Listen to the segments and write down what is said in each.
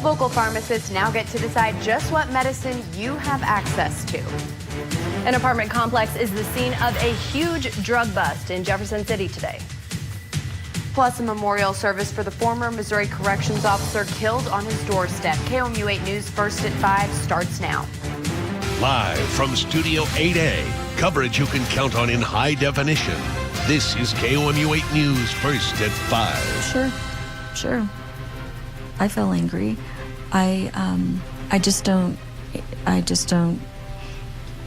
Local pharmacists now get to decide just what medicine you have access to. An apartment complex is the scene of a huge drug bust in Jefferson City today. Plus, a memorial service for the former Missouri corrections officer killed on his doorstep. KOMU 8 News First at 5 starts now. Live from Studio 8A, coverage you can count on in high definition. This is KOMU 8 News First at 5. Sure. I feel angry. I just don't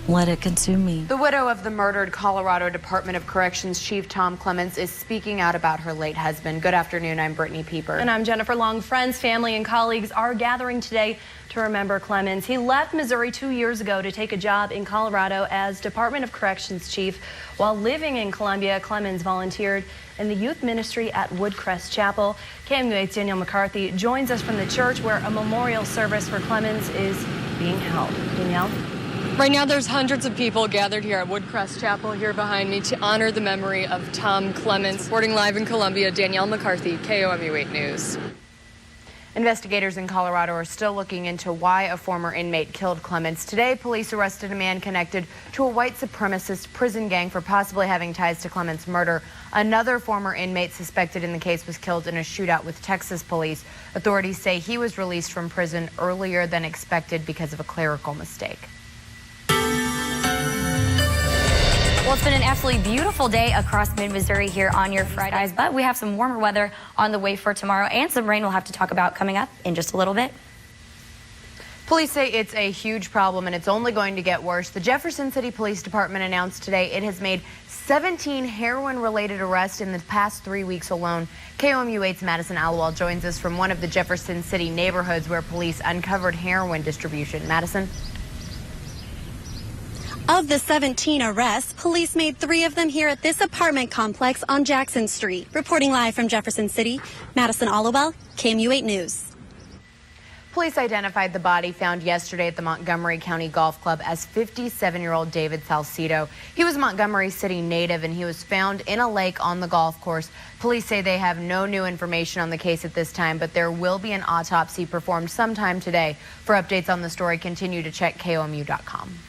let it consume me. The widow of the murdered Colorado Department of Corrections Chief Tom Clements is speaking out about her late husband. Good afternoon, I'm Brittany Pieper. And I'm Jennifer Long. Friends, family, and colleagues are gathering today to remember Clements. He left Missouri 2 years ago to take a job in Colorado as Department of Corrections Chief. While living in Columbia, Clements volunteered in the youth ministry at Woodcrest Chapel. KOMU 8's Danielle McCarthy joins us from the church where a memorial service for Clements is being held. Danielle? Right now, there's hundreds of people gathered here at Woodcrest Chapel here behind me to honor the memory of Tom Clements. Reporting live in Columbia, Danielle McCarthy, KOMU 8 News. Investigators in Colorado are still looking into why a former inmate killed Clements. Today, police arrested a man connected to a white supremacist prison gang for possibly having ties to Clements' murder. Another former inmate suspected in the case was killed in a shootout with Texas police. Authorities say he was released from prison earlier than expected because of a clerical mistake. Well, it's been an absolutely beautiful day across mid-Missouri here on your Fridays, but we have some warmer weather on the way for tomorrow and some rain we'll have to talk about coming up in just a little bit. Police say it's a huge problem and it's only going to get worse. The Jefferson City Police Department announced today it has made 17 heroin-related arrests in the past 3 weeks alone. KOMU 8's Madison Alwell joins us from one of the Jefferson City neighborhoods where police uncovered heroin distribution. Madison? Of the 17 arrests, police made 3 of them here at this apartment complex on Jackson Street. Reporting live from Jefferson City, Madison Allowell, KOMU 8 News. Police identified the body found yesterday at the Montgomery County Golf Club as 57-year-old David Salcido. He was a Montgomery City native and he was found in a lake on the golf course. Police say they have no new information on the case at this time, but there will be an autopsy performed sometime today. For updates on the story, continue to check KOMU.com.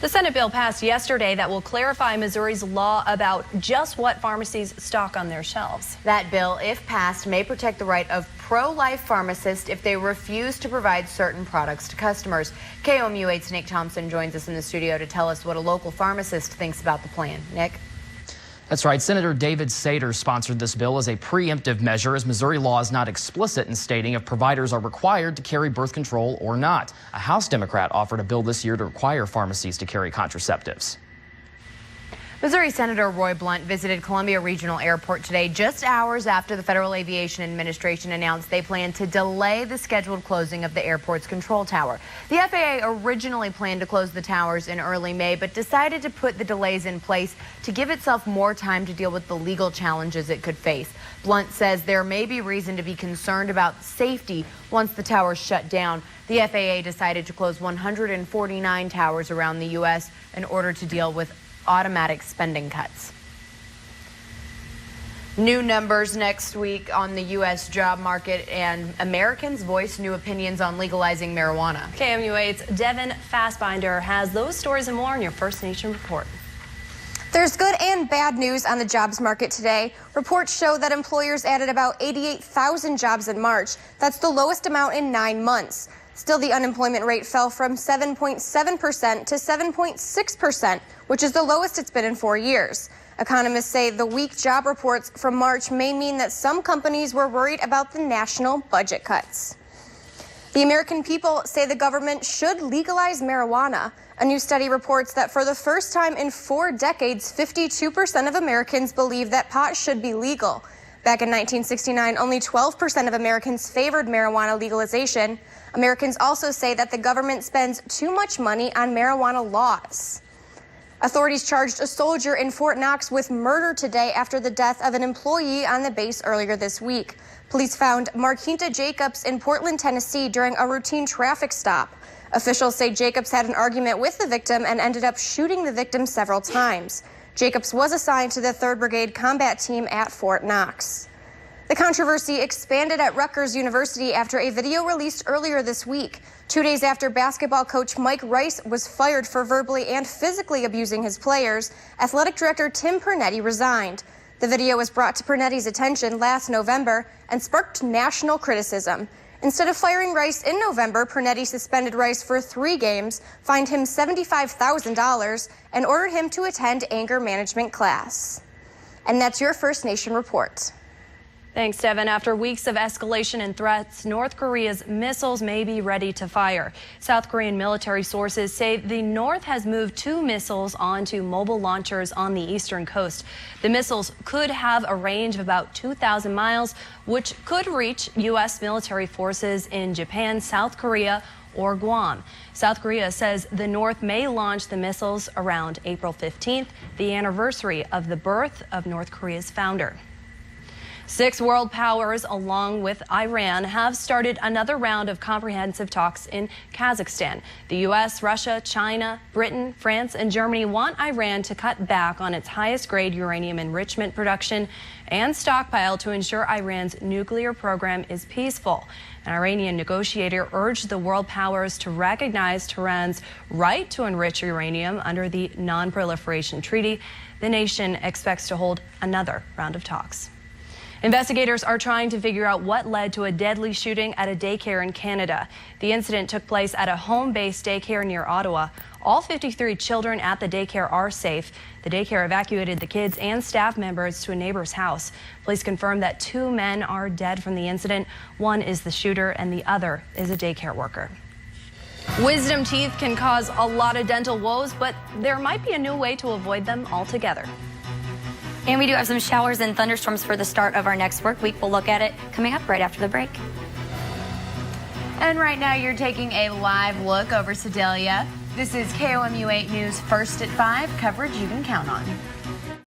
The Senate bill passed yesterday that will clarify Missouri's law about just what pharmacies stock on their shelves. That bill, if passed, may protect the right of pro-life pharmacists if they refuse to provide certain products to customers. KOMU 8's Nick Thompson joins us in the studio to tell us what a local pharmacist thinks about the plan. Nick? That's right. Senator David Sater sponsored this bill as a preemptive measure, as Missouri law is not explicit in stating if providers are required to carry birth control or not. A House Democrat offered a bill this year to require pharmacies to carry contraceptives. Missouri Senator Roy Blunt visited Columbia Regional Airport today, just hours after the Federal Aviation Administration announced they plan to delay the scheduled closing of the airport's control tower. The FAA originally planned to close the towers in early May, but decided to put the delays in place to give itself more time to deal with the legal challenges it could face. Blunt says there may be reason to be concerned about safety once the towers shut down. The FAA decided to close 149 towers around the U.S. in order to deal with automatic spending cuts. New numbers next week on the U.S. job market, and Americans voice new opinions on legalizing marijuana. KOMU 8's Devin Fassbinder has those stories and more in your First Nation Report. There's good and bad news on the jobs market today. Reports show that employers added about 88,000 jobs in March. That's the lowest amount in 9 months. Still, the unemployment rate fell from 7.7% to 7.6%, which is the lowest it's been in 4 years. Economists say the weak job reports from March may mean that some companies were worried about the national budget cuts. The American people say the government should legalize marijuana. A new study reports that for the first time in 4 decades, 52% of Americans believe that pot should be legal. Back in 1969, only 12% of Americans favored marijuana legalization. Americans also say that the government spends too much money on marijuana laws. Authorities charged a soldier in Fort Knox with murder today after the death of an employee on the base earlier this week. Police found Marquinta Jacobs in Portland, Tennessee during a routine traffic stop. Officials say Jacobs had an argument with the victim and ended up shooting the victim several times. Jacobs was assigned to the 3rd Brigade Combat Team at Fort Knox. The controversy expanded at Rutgers University after a video released earlier this week. 2 days after basketball coach Mike Rice was fired for verbally and physically abusing his players, athletic director Tim Pernetti resigned. The video was brought to Pernetti's attention last November and sparked national criticism. Instead of firing Rice in November, Pernetti suspended Rice for 3 games, fined him $75,000, and ordered him to attend anger management class. And that's your First Nation report. Thanks, Devin. After weeks of escalation and threats, North Korea's missiles may be ready to fire. South Korean military sources say the North has moved 2 missiles onto mobile launchers on the eastern coast. The missiles could have a range of about 2,000 miles, which could reach U.S. military forces in Japan, South Korea, or Guam. South Korea says the North may launch the missiles around April 15th, the anniversary of the birth of North Korea's founder. 6 world powers, along with Iran, have started another round of comprehensive talks in Kazakhstan. The U.S., Russia, China, Britain, France, and Germany want Iran to cut back on its highest-grade uranium enrichment production and stockpile to ensure Iran's nuclear program is peaceful. An Iranian negotiator urged the world powers to recognize Tehran's right to enrich uranium under the Non-Proliferation Treaty. The nation expects to hold another round of talks. Investigators are trying to figure out what led to a deadly shooting at a daycare in Canada. The incident took place at a home-based daycare near Ottawa. All 53 children at the daycare are safe. The daycare evacuated the kids and staff members to a neighbor's house. Police confirmed that 2 men are dead from the incident. One is the shooter and the other is a daycare worker. Wisdom teeth can cause a lot of dental woes, but there might be a new way to avoid them altogether. And we do have some showers and thunderstorms for the start of our next work week. We'll look at it coming up right after the break. And right now you're taking a live look over Sedalia. This is KOMU 8 News First at 5, coverage you can count on.